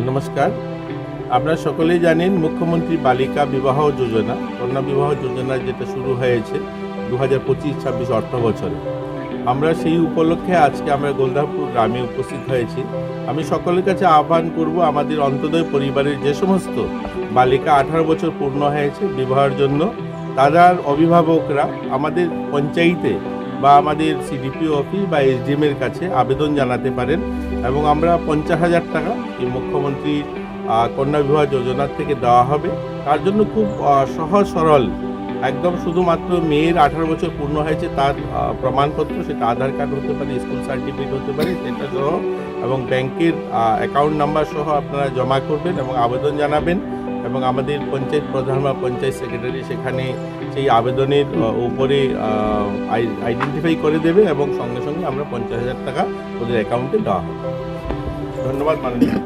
নমস্কার। আপনারা সকলেই জানেন মুখ্যমন্ত্রী বালিকা বিবাহ যোজনা, কন্যা বিবাহ যোজনা যেটা শুরু হয়েছে 2025-26 অর্থ বছরে। আমরা সেই উপলক্ষে আজকে আমরা গোলধামপুর গ্রামে উপস্থিত হয়েছি। আমি সকলের কাছে আহ্বান করব, আমাদের অন্তোদয় পরিবারের যে সমস্ত বালিকা 18 বছর পূর্ণ হয়েছে বিবাহের জন্য, তাদের অভিভাবকরা আমাদের পঞ্চায়েতে বা আমাদের সিডিপিও অফিস বা এসডিএমের কাছে আবেদন জানাতে পারেন এবং আমরা 50,000 টাকা এই মুখ্যমন্ত্রী কন্যা বিবাহ যোজনার থেকে দেওয়া হবে। তার জন্য খুব সহজ সরল, একদম শুধুমাত্র মেয়ের 18 বছর পূর্ণ হয়েছে তার প্রমাণপত্র, সেটা আধার কার্ড হতে পারে, স্কুল সার্টিফিকেট হতে পারে, সেটা সহ এবং ব্যাংকের অ্যাকাউন্ট নাম্বার সহ আপনারা জমা করবেন এবং আবেদন জানাবেন এবং আমাদের পঞ্চায়েত প্রধান বা পঞ্চায়েত সেক্রেটারি সেখানে সেই আবেদনের উপরে আইডেন্টিফাই করে দেবে এবং সঙ্গে সঙ্গে আমরা 50,000 টাকা ওদের অ্যাকাউন্টে দেওয়া হবে। ধন্যবাদ মাননীয়।